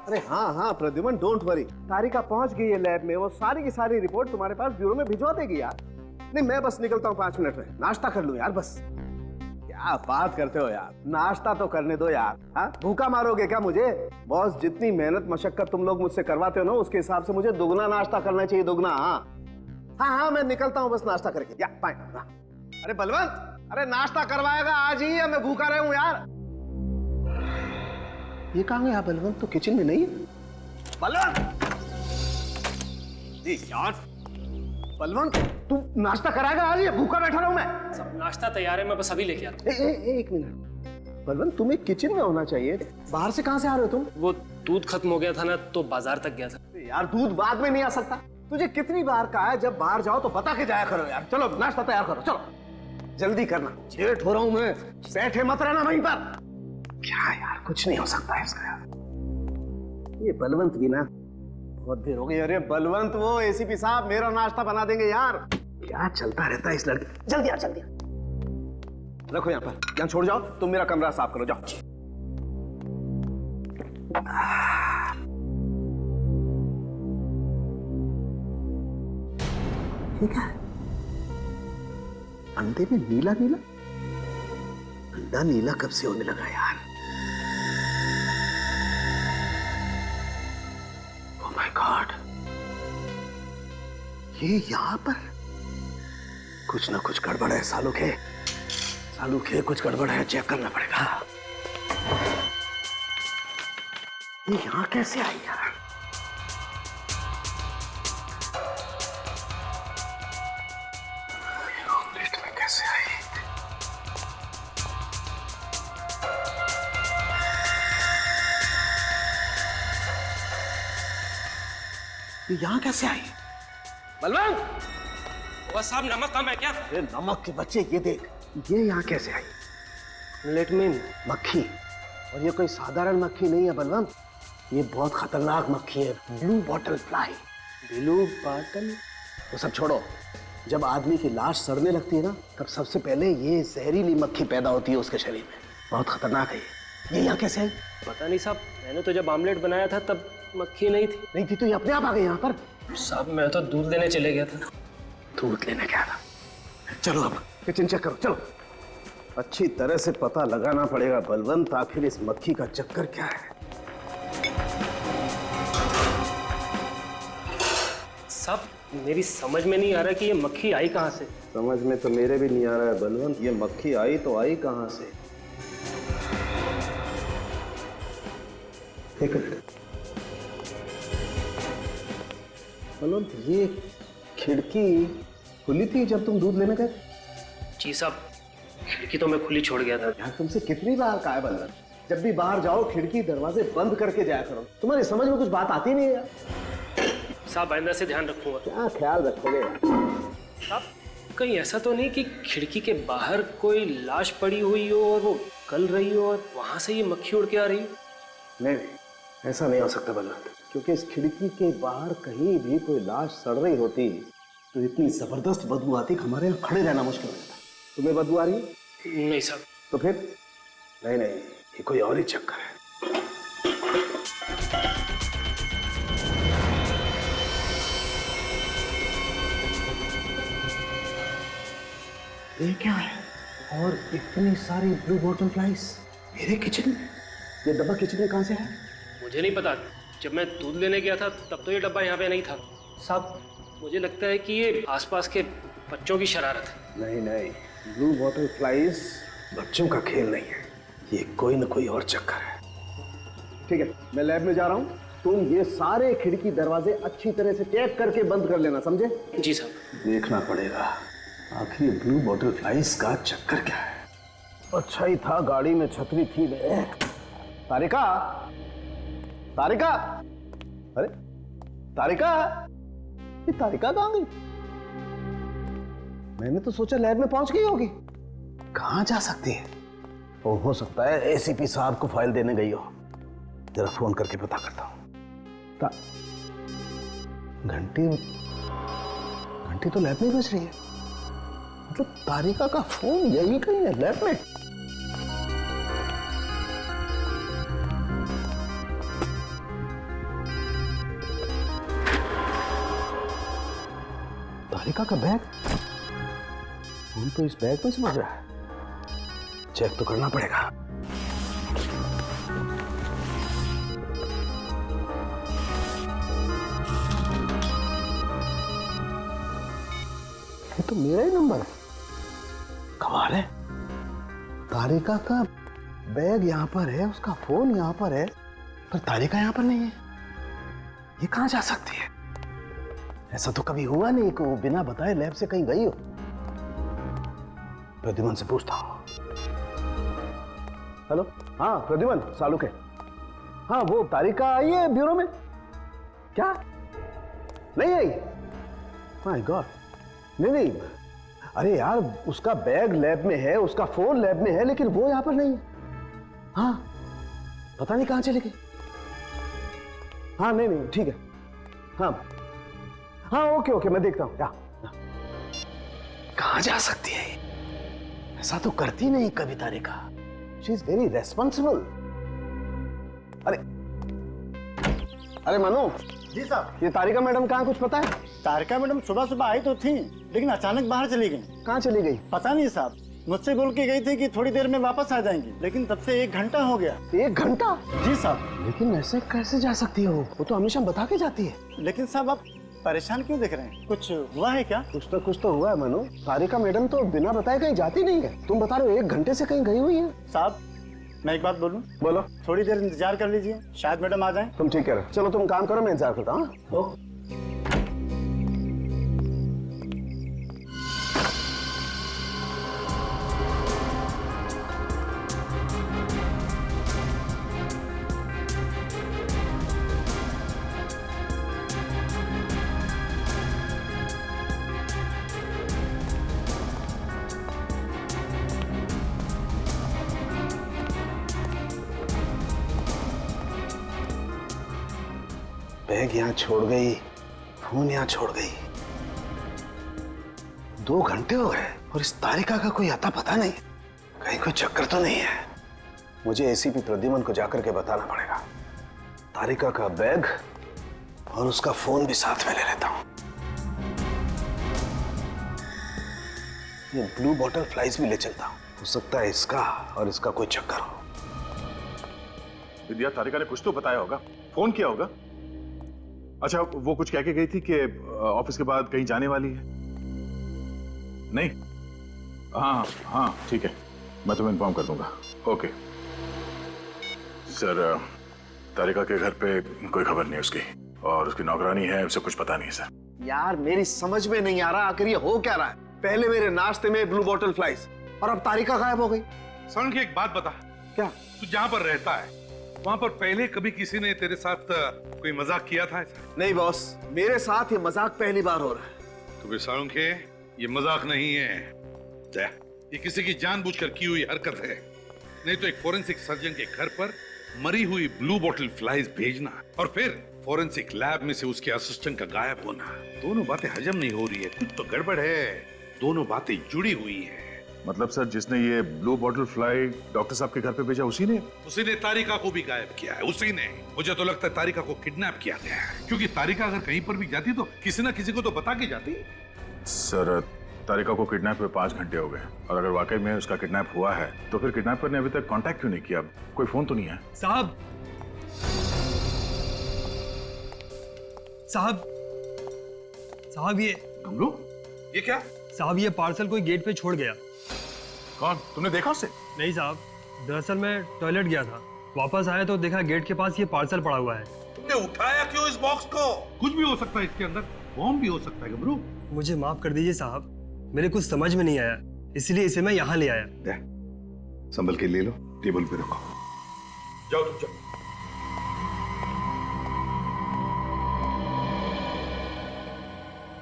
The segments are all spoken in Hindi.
अरे हाँ हाँ प्रद्युमन, डोंट वरी, तारिका पहुंच गई है लैब में। वो सारी की सारी रिपोर्ट तुम्हारे पास ब्यूरो में भिजवा देगी यार। नहीं, मैं बस निकलता हूँ 5 मिनट में, नाश्ता कर लूँ यार बस। क्या बात करते हो यार, नाश्ता तो करने दो यार। हाँ, भूखा मारोगे क्या मुझे? बॉस, जितनी मेहनत मशक्कत तुम लोग मुझसे करवाते हो ना, उसके हिसाब से मुझे दुगना नाश्ता करना चाहिए, दुगना। हाँ हाँ हाँ, मैं निकलता हूँ बस नाश्ता करके। या फाइन। अरे बलवंत, अरे नाश्ता करवाएगा आज ही, या मैं भूखा रहा हूँ यार। ये कहाँ गया बलवंत? तो किचन में नहीं है। बलवंत जी यार, बलवंत तू नाश्ता कराएगा आज? ये भूखा बैठा रहा हूं मैं। सब नाश्ता तैयार है, मैं बस अभी लेके आता हूं। एक मिनट बलवंत, तुम्हें किचन में होना चाहिए, बाहर से कहां से आ रहे हो तुम? वो दूध खत्म हो गया था ना, तो बाजार तक गया था। यार दूध बाद में नहीं आ सकता। तुझे कितनी बार कहा है जब बाहर जाओ तो बता के जाया करो यार। चलो नाश्ता तैयार करो, चलो जल्दी करना, लेट हो रहा हूं मैं। बैठे मत रहना वहीं पर। क्या यार, कुछ नहीं हो सकता है इसका यार। ये बलवंत भी ना, बहुत देर हो गई। अरे बलवंत, वो एसीपी साहब मेरा नाश्ता बना देंगे यार। क्या चलता रहता है इस लड़के। जल्दी आ, जल्दी रखो यहाँ पर, यहाँ छोड़ जाओ। तुम मेरा कमरा साफ करो, जाओ। ठीक है, अंडे में नीला नीला, अंडा नीला कब से होने लगा यार? ओह माय गॉड, ये यहाँ पर कुछ ना कुछ गड़बड़ है। सालू के कुछ गड़बड़ है, चेक करना पड़ेगा। ये यहाँ कैसे आई यार? ऑमलेट में कैसे आई? ये यहाँ कैसे आई? बलवंत बस साहब, नमक कम है क्या? अरे नमक के बच्चे, ये देख, ये यहाँ कैसे आई? ऑमलेट में मक्खी, और ये कोई साधारण मक्खी नहीं है बलवंत, ये बहुत खतरनाक मक्खी है, blue bottle fly. Blue bottle? वो सब छोड़ो, जब आदमी की लाश सड़ने लगती है ना, तब सबसे पहले ये जहरीली मक्खी पैदा होती है उसके शरीर में। बहुत खतरनाक है ये यहाँ कैसे आई? पता नहीं साहब, मैंने तो जब ऑमलेट बनाया था तब मक्खी नहीं थी। नहीं थी तो ये अपने आप आ गई यहाँ पर? साहब मैं तो दूध लेने चले गया था। दूध लेने गया था? चलो अब किचन चेक करो, चलो। अच्छी तरह से पता लगाना पड़ेगा बलवंत, आखिर इस मक्खी का चक्कर क्या है। साहब मेरी समझ में नहीं आ रहा कि ये मक्खी आई कहाँ से। समझ में तो मेरे भी नहीं आ रहा है बलवंत, ये मक्खी आई तो आई कहाँ से? एक मिनट बलवंत, ये खिड़की खुली थी जब तुम दूध लेने गए? जी साहब, खिड़की तो मैं खुली छोड़ गया था। यार तुमसे कितनी बार कहा है बलवंत, जब भी बाहर जाओ खिड़की दरवाजे बंद करके जाया करो। तुम्हारी समझ में कुछ बात आती नहीं है यार। साहब आइंदा से ध्यान रखूंगा। क्या ख्याल रखोगे यार? साहब कहीं ऐसा तो नहीं कि खिड़की के बाहर कोई लाश पड़ी हुई हो और वो गल रही हो और वहां से ये मक्खी उड़ के आ रही हो? नहीं, ऐसा नहीं हो सकता बलवंत, क्योंकि इस खिड़की के बाहर कहीं भी कोई लाश सड़ रही होती तो इतनी जबरदस्त बदबू आती कि हमारे यहाँ खड़े रहना मुश्किल हो जाता। तुम्हें बदबू आ रही है? नहीं साहब। तो फिर? नहीं, ये कोई और ही चक्कर है। ये क्या है? और इतनी सारी ब्लू बॉटल फ्लाइज मेरे किचन में? ये डब्बा किचन में कहां से है? मुझे नहीं पता, जब मैं दूध लेने गया था तब तो ये डब्बा यहाँ पे नहीं था। साहब मुझे लगता है कि ये आसपास के बच्चों की शरारत है। नहीं, ब्लू बॉटल फ्लाइज बच्चों का खेल नहीं है, ये कोई ना कोई और चक्कर है। ठीक है, मैं लैब में जा रहा हूँ, तुम ये सारे खिड़की दरवाजे अच्छी तरह से चेक करके बंद कर लेना, समझे? जी साहब। देखना पड़ेगा आखिर ब्लू बॉटल फ्लाइज का चक्कर क्या है। अच्छा ही था गाड़ी में छतरी थी। तारिका, अरे तारिका, ये तारिका कहाँ गई? मैंने तो सोचा लैब में पहुंच गई होगी। कहां जा सकती है? वो हो सकता है एसीपी साहब को फाइल देने गई हो। जरा फोन करके पता करता हूं। घंटी तो लैब में बज रही है, मतलब तारिका का फोन यही कहीं है लैब में। तारिका का बैग? फोन तो इस बैग में समझ रहा है। चेक तो करना पड़ेगा। ये तो मेरा ही नंबर है। कमाल है, तारिका का बैग यहां पर है, उसका फोन यहां पर है, पर तारिका यहां पर नहीं है। ये कहां जा सकती है? ऐसा तो कभी हुआ नहीं कि वो बिना बताए लैब से कहीं गई हो। प्रद्युमन से पूछता हूं। हेलो, हाँ प्रद्युमन, सालुक है। हाँ, वो तारिका आई है ब्यूरो में? क्या नहीं आई? माय गॉड, नहीं, अरे यार, उसका बैग लैब में है, उसका फोन लैब में है, लेकिन वो यहां पर नहीं है। हाँ, पता नहीं कहां चली गई। हाँ नहीं, ठीक है। हाँ, ओके, मैं देखता हूं। कहां जा सकती है? ऐसा तो करती नहीं कभी Tarika. She is very responsible. अरे मनु। जी साहब। ये तारिका मैडम कहाँ, कुछ पता है? तारिका मैडम सुबह आई तो थी, लेकिन अचानक बाहर चली गई। कहाँ चली गई? पता नहीं साहब, मुझसे बोल के गई थी कि थोड़ी देर में वापस आ जाएंगी, लेकिन तब से 1 घंटा हो गया। 1 घंटा? जी साहब। लेकिन ऐसे कैसे जा सकती हो? वो तो हमेशा बता के जाती है। लेकिन साहब, आप परेशान क्यों दिख रहे हैं? कुछ हुआ है क्या? कुछ तो हुआ है मनु। तारिका मैडम तो बिना बताए कहीं जाती नहीं है। तुम बता रहे हो 1 घंटे से कहीं गई हुई है। साहब, मैं एक बात बोलूं? बोलो। थोड़ी देर इंतजार कर लीजिए, शायद मैडम आ जाए। तुम ठीक कह रहे हो। चलो तुम काम करो, मैं इंतजार करता हूँ। बैग यहाँ छोड़ गई, फोन यहाँ छोड़ गई। 2 घंटे हो गए और इस तारिका का कोई आता पता नहीं। कहीं कोई चक्कर तो नहीं है। मुझे एसीपी प्रद्युमन को जाकर के बताना पड़ेगा। तारिका का बैग और उसका फोन भी साथ में ले लेता हूं। ये ब्लू बॉटल फ्लाइज भी ले चलता हूं। हो सकता है इसका और इसका कोई चक्कर हो। विद्या, तारिका ने कुछ तो बताया होगा, फोन किया होगा। अच्छा, वो कुछ कह के गई थी कि ऑफिस के बाद कहीं जाने वाली है? नहीं? हाँ, ठीक है, मैं तुम्हें इन्फॉर्म कर दूंगा। ओके सर, तारिका के घर पे कोई खबर नहीं उसकी, और उसकी नौकरानी है, उसे कुछ पता नहीं सर। यार मेरी समझ में नहीं आ रहा, आखिर ये हो क्या रहा है? पहले मेरे नाश्ते में ब्लू बॉटल फ्लाइज और अब तारिका गायब हो गई। सरण की एक बात बता, क्या? तू जहाँ पर रहता है वहाँ पर पहले कभी किसी ने तेरे साथ कोई मजाक किया था ऐसा? नहीं बॉस, मेरे साथ ये मजाक पहली बार हो रहा है। तो फिर सरण के ये मजाक नहीं है, ये किसी की जानबूझकर की हुई हरकत है। नहीं तो एक फोरेंसिक सर्जन के घर पर मरी हुई ब्लू बॉटल फ्लाइज भेजना और फिर फोरेंसिक लैब में से उसके असिस्टेंट का गायब होना, दोनों बातें हजम नहीं हो रही है। कुछ तो गड़बड़ है, दोनों बातें जुड़ी हुई है। मतलब सर, जिसने ये ब्लू बॉटल फ्लाई डॉक्टर साहब के घर पे भेजा उसी ने तारिका को भी गायब किया है, उसी ने। मुझे तो लगता है तारिका को किडनैप किया गया है, क्योंकि तारिका अगर कहीं पर भी जाती तो किसी ना किसी को तो बता के जाती। सर, तारिका को किडनैप हुए 5 घंटे हो गए, और अगर वाकई में उसका किडनैप हुआ है तो फिर किडनैपर ने अभी तक कांटेक्ट क्यों नहीं किया? कोई फोन तो नहीं है? साहब ये गमलू, ये क्या? साहब ये पार्सल कोई गेट पे छोड़ गया। कौन? तुमने देखा उसे? नहीं साहब, दरअसल मैं टॉयलेट गया था, वापस आया तो देखा गेट के पास ये पार्सल पड़ा हुआ है। तुमने उठाया क्यों इस बॉक्स को? कुछ भी हो सकता है इसके अंदर, बॉम्ब भी हो सकता है गमलू। मुझे माफ कर दीजिए साहब, मेरे कुछ समझ में नहीं आया, इसलिए इसे मैं यहाँ ले आया। संभल के ले लो, टेबल पे रखो। जाओ तुम जाओ।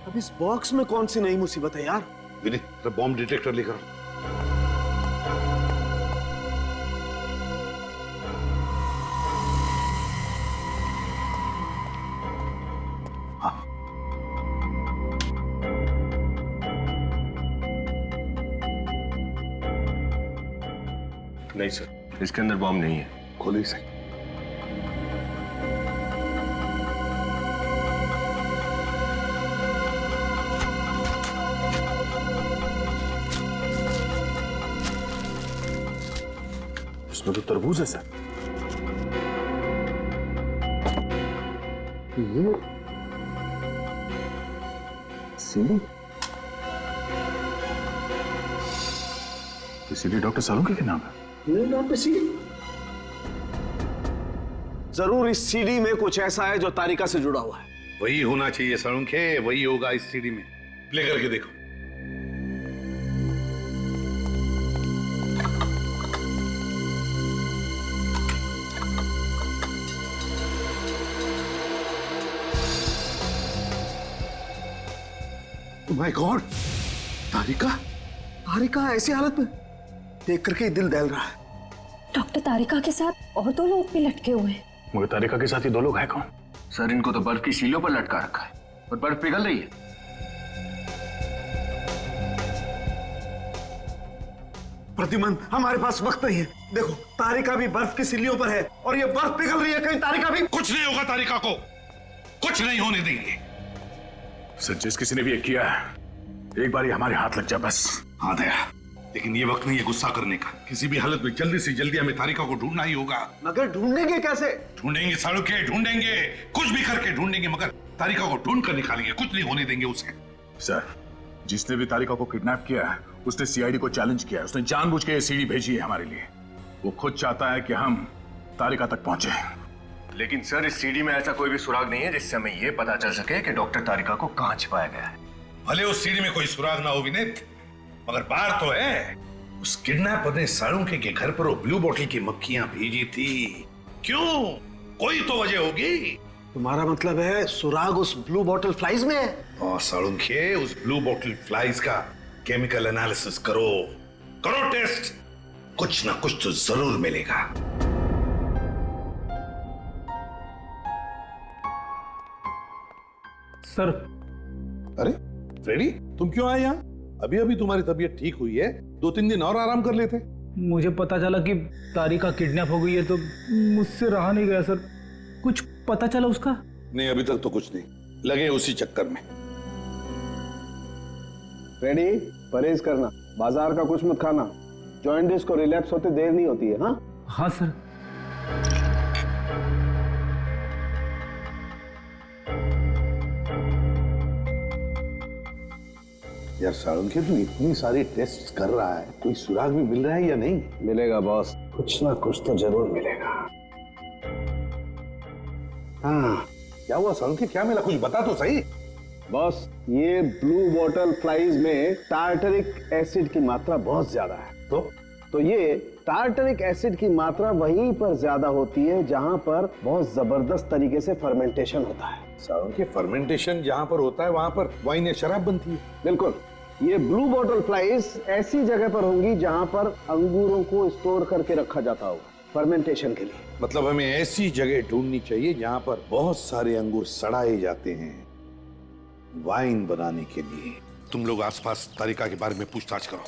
अब इस बॉक्स में कौन सी नई मुसीबत है यार? विनीत, बॉम्ब डिटेक्टर लेकर आओ। नहीं सर, इसके अंदर बॉम्ब नहीं है। खोलो इसे। वो तो तरबूज है सर। ये सीढ़ी, सीढ़ी डॉक्टर सालुंखे के नाम है। मेरे नाम पे सीढ़ी? जरूर इस सीढ़ी में कुछ ऐसा है जो तारिका से जुड़ा हुआ है। वही होना चाहिए सालुंखे, वही होगा इस सीढ़ी में। प्ले करके देखो। माय गॉड, तारिका! तारिका ऐसी हालत में देख करके ही दिल दहल रहा है। डॉक्टर तारिका के साथ और 2 लोग भी लटके हुए हैं। मगर तारिका के साथ ये 2 लोग हैं कौन? सर इनको तो बर्फ की सीलों पर लटका रखा है और बर्फ पिघल रही है। प्रतिमन, हमारे पास वक्त नहीं है। देखो, तारिका भी बर्फ की सिल्लियों पर है और ये बर्फ पिघल रही है, कहीं तारिका भी। कुछ नहीं होगा तारिका को, कुछ नहीं होने देंगे। सर जिस किसी ने भी ये किया है, एक बार ही हमारे हाथ लग जाए बस। हाँ दया, लेकिन ये वक्त नहीं है गुस्सा करने का। किसी भी हालत में जल्दी से जल्दी हमें तारिका को ढूंढना ही होगा। मगर ढूंढेंगे कैसे? ढूंढेंगे सालुखे, ढूंढेंगे, कुछ भी करके ढूंढेंगे, मगर तारिका को ढूंढ कर निकालेंगे। कुछ नहीं होने देंगे उसे। सर जिसने भी तारिका को किडनैप किया है, उसने सीआईडी को चैलेंज किया है। उसने जानबूझ के ये सीढ़ी भेजी है हमारे लिए। वो खुद चाहता है कि हम तारिका तक पहुंचे। लेकिन सर इस सीढ़ी में ऐसा कोई भी सुराग नहीं है जिससे हमें यह पता चल सके कि डॉक्टर तारिका को कहां छिपाया गया है। भले उस सीढ़ी में कोई सुराग ना हो विनीत, मगर बार तो है। उस किडनैपर ने सालुंखे के घर पर वो ब्लू बोतल की मक्खियां भेजी थी। क्यों? कोई तो वजह होगी। तुम्हारा मतलब है सुराग उस ब्लू बॉटल फ्लाइज में है? और सालुंखे, उस ब्लू बोतल फ्लाइज का केमिकल एनालिसिस करो, करो टेस्ट। कुछ ना कुछ तो जरूर मिलेगा। सर अरे फ्रेडी, तुम क्यों आए यहाँ? अभी अभी तुम्हारी तबीयत ठीक हुई है, 2-3 दिन और आराम कर लेते। मुझे पता चला कि तारिका किडनैप हो गई है तो मुझसे रहा नहीं गया सर। कुछ पता चला उसका? नहीं, अभी तक तो कुछ नहीं, लगे उसी चक्कर में। रेडी, परहेज करना, बाजार का कुछ मत खाना। जॉइंटिस को रिलैप्स होते देर नहीं होती है। हाँ हाँ सर। यार सालुंखे, तू इतनी सारी टेस्ट कर रहा है, कोई सुराग भी मिल रहा है या नहीं? मिलेगा बॉस, कुछ ना कुछ तो जरूर मिलेगा। हाँ, क्या हुआ सालुंखे, क्या मिला? कुछ बता तो सही। बॉस, ये ब्लू बॉटल फ्लाइज में टार्टरिक एसिड की मात्रा बहुत ज्यादा है। तो ये टार्टरिक एसिड की मात्रा वहीं पर ज्यादा होती है जहां पर बहुत जबरदस्त तरीके से फर्मेंटेशन होता है। सालुंखे, फर्मेंटेशन जहां पर होता है वहां पर वाइन या शराब बनती है। बिल्कुल, ये ब्लू बॉटल फ्लाइज ऐसी जगह पर होंगी जहां पर अंगूरों को स्टोर करके रखा जाता होगा फर्मेंटेशन के लिए। मतलब हमें ऐसी जगह ढूंढनी चाहिए जहां पर बहुत सारे अंगूर सड़ाए जाते हैं वाइन बनाने के लिए। तुम लोग आसपास तारिका के बारे में पूछताछ करो।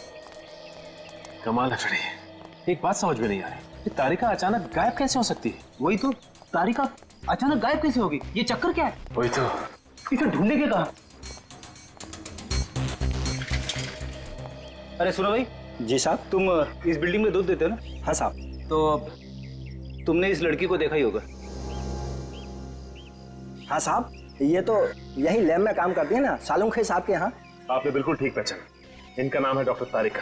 कमाल है फ्रेडी, एक बात समझ में नहीं आ रही, तारिका अचानक गायब कैसे हो सकती है? वही तो, तारिका अचानक गायब कैसे होगी? ये चक्कर क्या है? वही तो, इसे ढूंढने के कहा? अरे सुनो भाई। जी साहब। तुम इस बिल्डिंग में दूध देते हो ना? हाँ साहब। तो तुमने इस लड़की को देखा ही होगा। हाँ साहब, ये तो यही लैब में काम करती है ना, सालुंखे साहब के यहाँ। आपने बिल्कुल ठीक पहचाना। इनका नाम है डॉक्टर तारिका।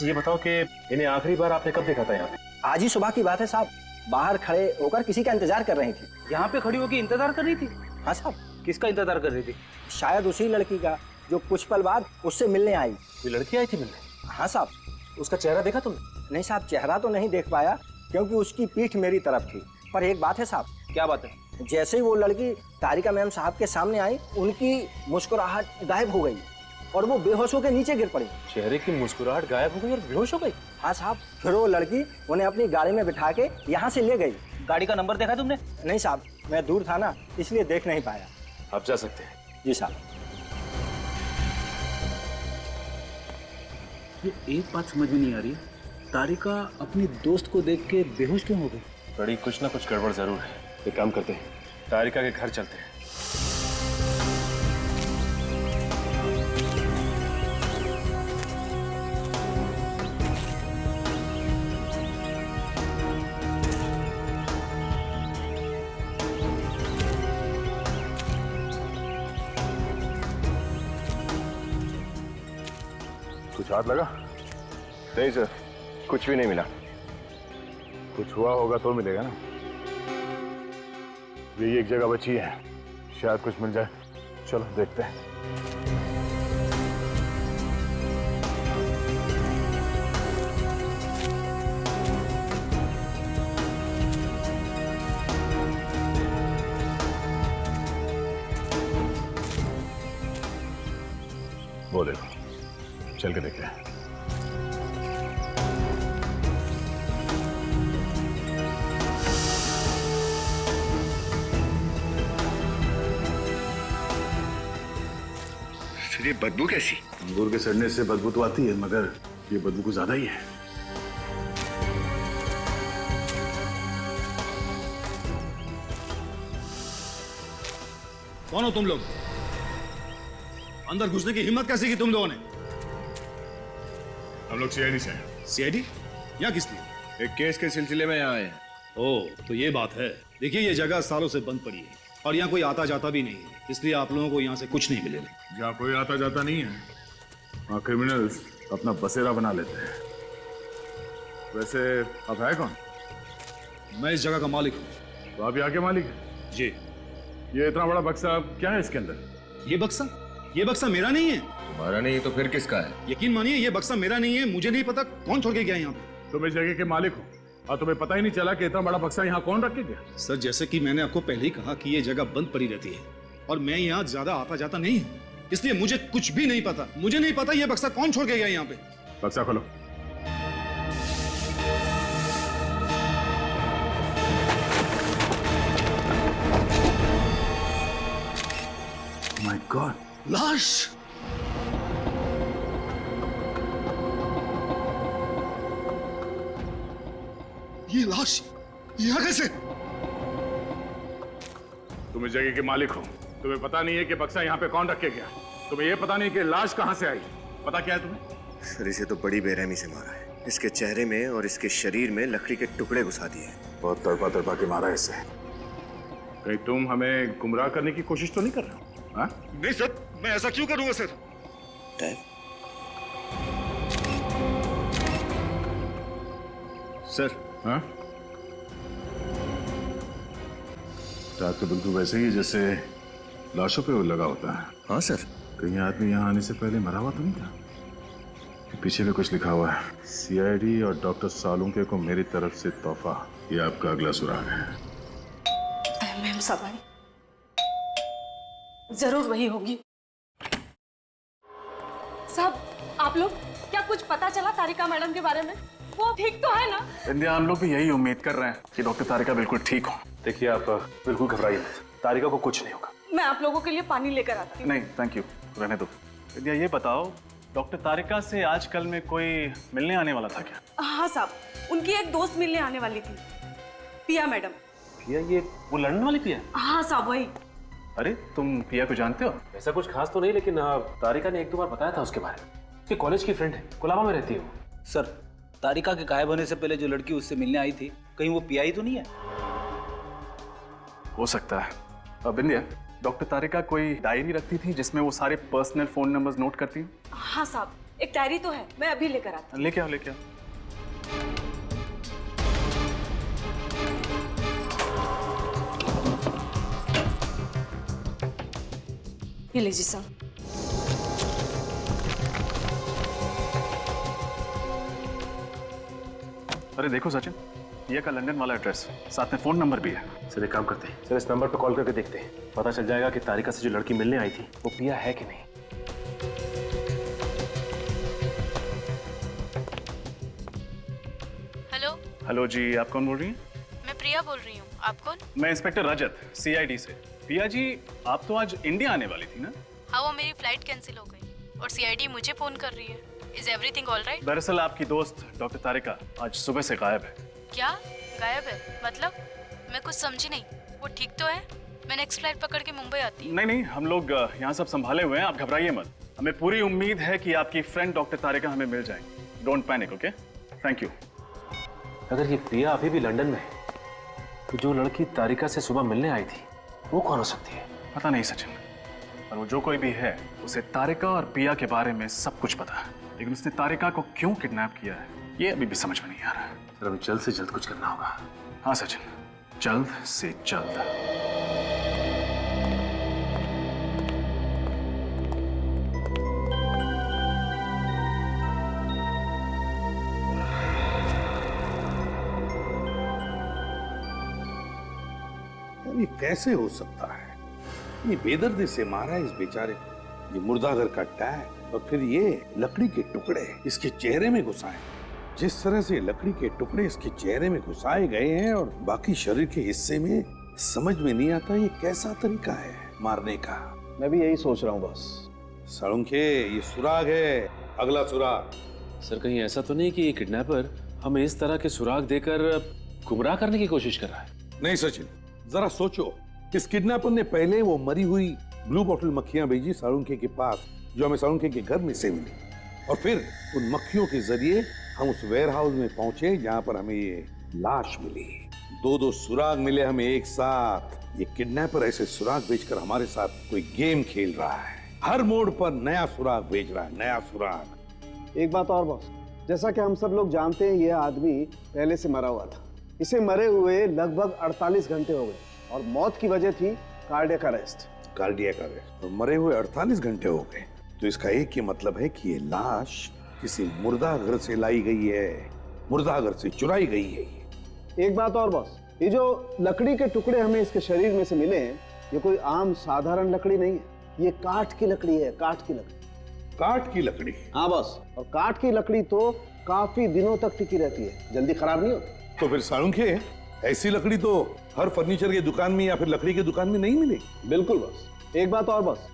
ये बताओ कि इन्हें आखिरी बार आपने कब देखा था यहाँ पे? आज ही सुबह की बात है साहब, बाहर खड़े होकर किसी का इंतजार कर रही थी। यहाँ पे खड़ी होकर इंतजार कर रही थी? हाँ साहब। किसका इंतजार कर रही थी? शायद उसी लड़की का जो कुछ पल बाद उससे मिलने आई। ये लड़की आई थी मिलने? हाँ साहब। उसका चेहरा देखा तुमने? नहीं साहब, चेहरा तो नहीं देख पाया क्योंकि उसकी पीठ मेरी तरफ थी। पर एक बात है साहब। क्या बात है? जैसे ही वो लड़की तारिका मैम साहब के सामने आई, उनकी मुस्कुराहट गायब हो गई और वो बेहोश होकर नीचे गिर पड़ी। चेहरे की मुस्कुराहट गायब हो गई और बेहोश हो गई? हाँ साहब। फिर वो लड़की उन्हें अपनी गाड़ी में बिठा के यहाँ से ले गई। गाड़ी का नंबर देखा तुमने? नहीं साहब, मैं दूर था ना, इसलिए देख नहीं पाया। आप जा सकते हैं। जी साहब। ये एक बात समझ में नहीं आ रही, तारिका अपने दोस्त को देख के बेहोश क्यों हो गई? बड़ी कुछ ना कुछ गड़बड़ जरूर है। एक काम करते हैं, तारिका के घर चलते हैं। कुछ हाथ लगा? नहीं सर, कुछ भी नहीं मिला। कुछ हुआ होगा तो मिलेगा ना। यही एक जगह बची है, शायद कुछ मिल जाए। चलो देखते हैं। वो देखो, चल के देखते हैं। सर ये बदबू कैसी? अंगूर के सड़ने से बदबू तो आती है, मगर ये बदबू कुछ ज्यादा ही है। कौन हो तुम लोग? अंदर घुसने की हिम्मत कैसे की तुम लोगों ने? हम लोग सीआईडी से हैं। सीआईडी? यहाँ किस लिए? एक केस के सिलसिले में यहाँ आए हैं। ओह, तो ये बात है। देखिए, ये जगह सालों से बंद पड़ी है और यहाँ कोई आता जाता भी नहीं है, इसलिए आप लोगों को यहाँ से कुछ नहीं मिलेगा। जहाँ कोई आता जाता नहीं है, वहाँ क्रिमिनल्स अपना बसेरा बना लेते हैं। वैसे आप है कौन? मैं इस जगह का मालिक हूँ। तो आप यहाँ के मालिक हैं? जी। ये इतना बड़ा बक्सा क्या है इसके अंदर? ये बक्सा मेरा नहीं है। तुम्हारा नहीं तो फिर किसका है? यकीन मानिए, ये बक्सा मेरा नहीं है। मुझे नहीं पता कौन छोड़ के गया यहाँ पे। तुम इस जगह के मालिक हो और तुम्हें पता ही नहीं चला कि इतना बड़ा बक्सा यहाँ कौन रख के गया? सर, जैसे कि मैंने आपको पहले ही कहा कि ये जगह बंद पड़ी रहती है और मैं यहाँ ज्यादा आता जाता नहीं हूँ, इसलिए मुझे कुछ भी नहीं पता। मुझे नहीं पता ये बक्सा कौन छोड़ के गया यहाँ पे। बक्सा खोलो। माय गॉड, लाश! ये लाश यहाँ कैसे? तुम इस जगह के मालिक हो, तुम्हें पता नहीं है कि बक्सा यहाँ पे कौन रख के गया? तुम्हें यह पता नहीं कि लाश कहाँ से आई? पता क्या है तुम्हें? सर इसे तो बड़ी बेरहमी से मारा है। इसके चेहरे में और इसके शरीर में लकड़ी के टुकड़े घुसा दिए। बहुत तड़पा तड़पा के मारा है इसे। कहीं तुम हमें गुमराह करने की कोशिश तो नहीं कर रहे हो? हाँ? नहीं सर, मैं ऐसा क्यों करूंगा सर? सर हाँ? रात तो बिल्कुल वैसे ही जैसे लाशों पे लगा होता है। हाँ सर। कहीं आदमी यहाँ आने से पहले मरा हुआ तो नहीं था? पीछे में कुछ लिखा हुआ है, सीआईडी और डॉक्टर सालुंके को मेरी तरफ से तोहफा। ये आपका अगला सुराग है। मैम साहब आई, जरूर वही होगी। साहब, आप लोग क्या कुछ पता चला तारिका मैडम के बारे में? वो ठीक तो है ना? इंडिया, हम लोग भी यही उम्मीद कर रहे हैं कि डॉक्टर तारिका बिल्कुल ठीक हो। देखिए, आप बिल्कुल घबराइए मत, तारिका को कुछ नहीं होगा। मैं आप लोगों के लिए पानी लेकर आती हूँ। नहीं थैंक यू, रहने दो। इंडिया, ये बताओ, डॉक्टर तारिका से आजकल में कोई मिलने आने वाला था क्या? हाँ साहब, उनकी एक दोस्त मिलने आने वाली थी, पिया मैडम। पिया? ये वो लंदन वाली पिया? हाँ साहब, वही। अरे, तुम पिया को जानते हो? ऐसा कुछ खास तो नहीं, लेकिन तारिका ने एक दो बार बताया था उसके बारे में। उसकी कॉलेज की फ्रेंड है, कोलाबा में रहती है वो। सर, तारिका के गायब होने से पहले जो लड़की उससे मिलने आई थी, कहीं वो पिया ही तो नहीं है? हो सकता है। अब इंडिया, डॉक्टर तारिका कोई डायरी रखती थी जिसमें वो सारे पर्सनल फोन नंबर्स नोट करती है? हाँ साहब, एक डायरी तो है, मैं अभी लेकर आती हूँ। लेके आओ, लेके आओ। ये लीजिए साहब। अरे देखो सचिन, पिया का लंदन वाला एड्रेस, साथ में फोन नंबर भी है। सर, एक काम करते हैं सर, इस नंबर पर कॉल करके देखते हैं, पता चल जाएगा कि तारिका से जो लड़की मिलने आई थी वो पिया है कि नहीं। हेलो। हेलो जी, आप कौन बोल रही हैं? मैं प्रिया बोल रही हूँ, आप कौन? मैं इंस्पेक्टर रजत, सीआईडी से। पिया जी, आप तो आज इंडिया आने वाली थी ना? हाँ, वो मेरी फ्लाइट कैंसिल हो गई और सीआईडी मुझे फोन कर रही है। Is everything all right? दरअसल आपकी दोस्त डॉक्टर तारिका आज सुबह से गायब है। क्या गायब है? मतलब मैं कुछ समझी नहीं। वो ठीक तो है? मैं नेक्स्ट फ्लाइट पकड़ के मुंबई आती हूँ। नहीं नहीं, हम लोग यहाँ सब संभाले हुए हैं, आप घबराइए मत। हमें पूरी उम्मीद है कि आपकी फ्रेंड डॉक्टर तारिका हमें मिल जाएंगी। Don't panic, okay? Thank you. अगर ये प्रिया अभी भी लंदन में है, तो जो लड़की तारिका से सुबह मिलने आई थी वो कौन हो सकती है? पता नहीं सचिन, और वो जो कोई भी है, उसे तारिका और पिया के बारे में सब कुछ पता है। लेकिन उसने तारिका को क्यों किडनैप किया है ये अभी भी समझ में नहीं आ रहा। सर हमें जल्द से जल्द कुछ करना होगा। हाँ सचिन, जल्द से जल्द। ये कैसे हो सकता है? ये बेदर्दी से मारा इस बेचारे को, ये मुर्दाघर का टैग और फिर ये लकड़ी के टुकड़े इसके चेहरे में घुसाए। जिस तरह से लकड़ी के टुकड़े इसके चेहरे में घुसाए गए हैं और बाकी शरीर के हिस्से में, समझ में नहीं आता ये कैसा तरीका है मारने का। मैं भी यही सोच रहा हूँ बॉस। साळुंखे, ये सुराग है, अगला सुराग। सर कहीं ऐसा तो नहीं कि ये किडनैपर हमें इस तरह के सुराग देकर गुमराह करने की कोशिश कर रहा है? नहीं सचिन, जरा सोचो, इस किडनैपर ने पहले वो मरी हुई ब्लू बॉटल मक्खियां भेजी साळुंखे के पास, जो हमें साळुंखे के घर में से मिली, और फिर उन मक्खियों के जरिए हम उस वेयर हाउस में पहुंचे जहां पर हमें ये लाश मिली। दो सुराग मिले हमें एक साथ। ये किडनैपर ऐसे सुराग बेचकर हमारे साथ कोई गेम खेल रहा है। हर मोड़ पर नया सुराग बेच रहा है, नया सुराग। एक बात और बॉस, जैसा कि हम सब लोग जानते हैं, यह आदमी पहले से मरा हुआ था। इसे मरे हुए लगभग 48 घंटे हो गए और मौत की वजह थी कार्डियक अरेस्ट। कार्डियक अरेस्ट, और मरे हुए 48 घंटे हो गए, तो इसका एक ही मतलब है कि ये लाश किसी मुर्दाघर से लाई गई है, मुर्दाघर से चुराई गई है। एक बात और बॉस, ये जो लकड़ी के टुकड़े हमें इसके शरीर में से मिले हैं, ये कोई आम साधारण लकड़ी नहीं है, ये काठ की लकड़ी है, काठ की लकड़ी। काठ की लकड़ी? हाँ बॉस, और काठ की लकड़ी तो काफी दिनों तक टिकी रहती है, जल्दी खराब नहीं होती। तो फिर साळुंखे, ऐसी लकड़ी तो हर फर्नीचर की दुकान में या फिर लकड़ी की दुकान में नहीं मिलेगी। बिल्कुल बॉस। एक बात और बॉस,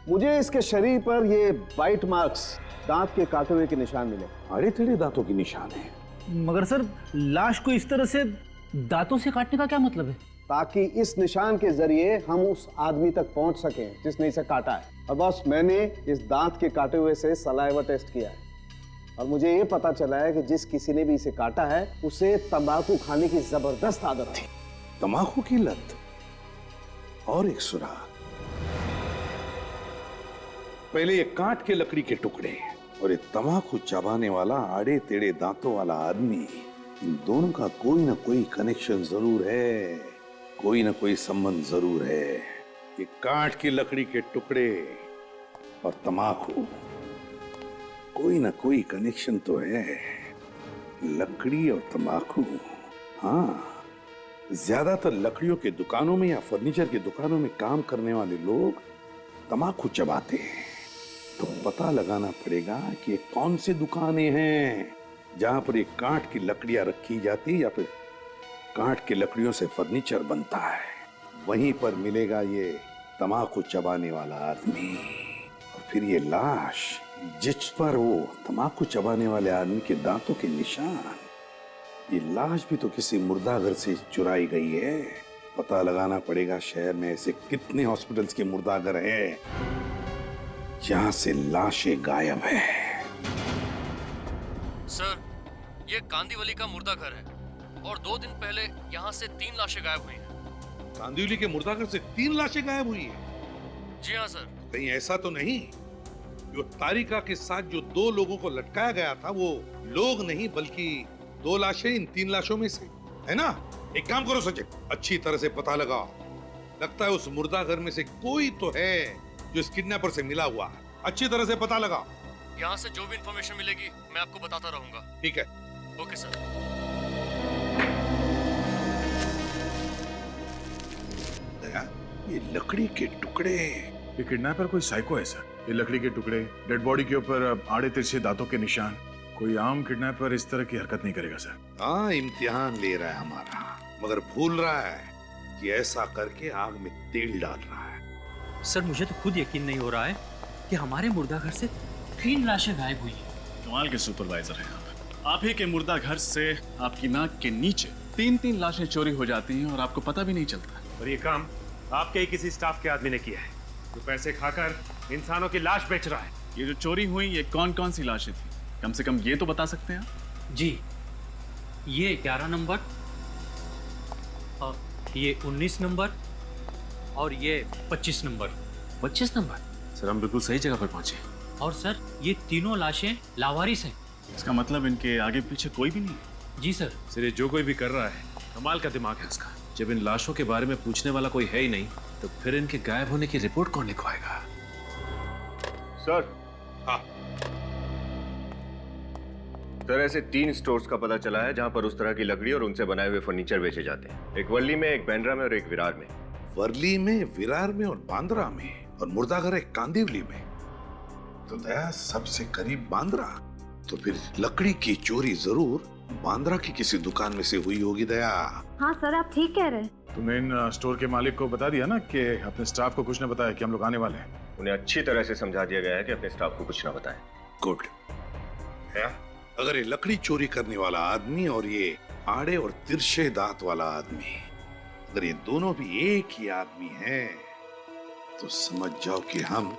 मुझे इसके शरीर पर ये बाइट मार्क्स, दांत के काटे हुए के निशान मिले। अरे तेरे दांतों के निशान है। मगर सर लाश को इस तरह से दांतों से काटने का क्या मतलब है? ताकि इस निशान के जरिए हम उस आदमी तक पहुंच सकें जिसने इसे काटा है। और बॉस, मैंने इस दांत के काटे हुए से सलाइवा टेस्ट किया है और मुझे ये पता चला है कि जिस किसी ने भी इसे काटा है उसे तंबाकू खाने की जबरदस्त आदत थी। तंबाकू की लत? और एक सुराग, पहले ये काट के लकड़ी के टुकड़े और ये तंबाकू चबाने वाला आड़े टेढ़े दांतों वाला आदमी, इन दोनों का कोई ना कोई कनेक्शन जरूर है, कोई ना कोई संबंध जरूर है। ये काट की लकड़ी के टुकड़े और तंबाकू, कोई ना कोई कनेक्शन तो है। लकड़ी और तंबाकू, हाँ, ज्यादातर लकड़ियों के दुकानों में या फर्नीचर की दुकानों में काम करने वाले लोग तंबाकू चबाते हैं। तो पता लगाना पड़ेगा कि ये कौन सी दुकानें हैं जहां पर ये काठ की लकड़ियां रखी जाती या फिर काठ की लकड़ियों से फर्नीचर बनता है। वहीं पर मिलेगा ये तंबाकू चबाने वाला आदमी और फिर ये लाश जिस पर वो तंबाकू चबाने वाले आदमी के दांतों के निशान। ये लाश भी तो किसी मुर्दाघर से चुराई गई है। पता लगाना पड़ेगा शहर में ऐसे कितने हॉस्पिटल्स के मुर्दाघर हैं जहां से लाशें गायब है। सर, ये कांदीवली का मुर्दाघर है और 2 दिन पहले यहाँ से 3 लाशें गायब हुई हैं। कांदिवली के मुर्दाघर से 3 लाशें गायब हुई हैं? जी हाँ सर। कहीं ऐसा तो नहीं जो तारिका के साथ जो 2 लोगों को लटकाया गया था वो लोग नहीं बल्कि 2 लाशें इन 3 लाशों में से, है ना? एक काम करो सचिन, अच्छी तरह से पता लगाओ। लगता है उस मुर्दाघर में से कोई तो है जो इस किडनैपर से मिला हुआ है। अच्छी तरह से पता लगाओ। यहाँ से जो भी इंफॉर्मेशन मिलेगी मैं आपको बताता रहूंगा। ठीक है। Okay sir. दया, ये लकड़ी के टुकड़े, ये किडनैपर कोई साइको है सर। ये लकड़ी के टुकड़े, डेड बॉडी के ऊपर आड़े तिरछे दांतों के निशान, कोई आम किडनैपर इस तरह की हरकत नहीं करेगा सर। हाँ, इम्तिहान ले रहा है हमारा, मगर भूल रहा है कि ऐसा करके आग में तेल डाल रहा है। सर, मुझे तो खुद यकीन नहीं हो रहा है कि हमारे मुर्दाघर से 3 लाशें गायब हुई हैं। कमाल के सुपरवाइजर हैं आप ही के मुर्दाघर से आपकी नाक के नीचे 3-3 लाशें चोरी हो जाती हैं और आपको पता भी नहीं चलता। और ये काम आपके ही किसी स्टाफ के आदमी ने किया है जो पैसे खाकर इंसानों की लाश बेच रहा है। ये जो चोरी हुई ये कौन कौन सी लाशें थी, कम से कम ये तो बता सकते हैं आप? जी, ये 11 नंबर, ये 19 नंबर और ये 25 नंबर। 25 नंबर? सर हम बिल्कुल सही जगह पर पहुंचे। और सर ये तीनों लाशें लावारिस हैं। इसका मतलब इनके आगे पीछे कोई भी नहीं? जी सर। सिरे जो कोई भी कर रहा है कमाल का दिमाग है उसका। जब इन लाशों के बारे में पूछने वाला कोई है ही नहीं तो फिर इनके गायब होने की रिपोर्ट कौन लिखवाएगा? सर। हाँ सर, ऐसे 3 स्टोर्स का पता चला है जहां पर उस तरह की लकड़ी और उनसे बनाए हुए फर्नीचर बेचे जाते हैं। एक वर्ली में, एक बांद्रा में और एक विरार में। वर्ली में, विरार में और बांद्रा में, और मुर्दाघर एक कांदिवली में। तो दया सबसे करीब बांद्रा, तो फिर लकड़ी की चोरी जरूर बांद्रा की किसी दुकान में से हुई होगी दया। हाँ सर, आप ठीक कह रहे हैं। तुमने इन स्टोर के मालिक को बता दिया ना कि अपने स्टाफ को कुछ न बताया कि हम लोग आने वाले हैं? उन्हें अच्छी तरह से समझा दिया गया है कि अपने स्टाफ को कुछ ना बताएं। गुड। अगर ये लकड़ी चोरी करने वाला आदमी और ये आड़े और तिरछे दांत वाला आदमी, अगर ये दोनों भी एक ही आदमी हैं, तो समझ जाओ कि हम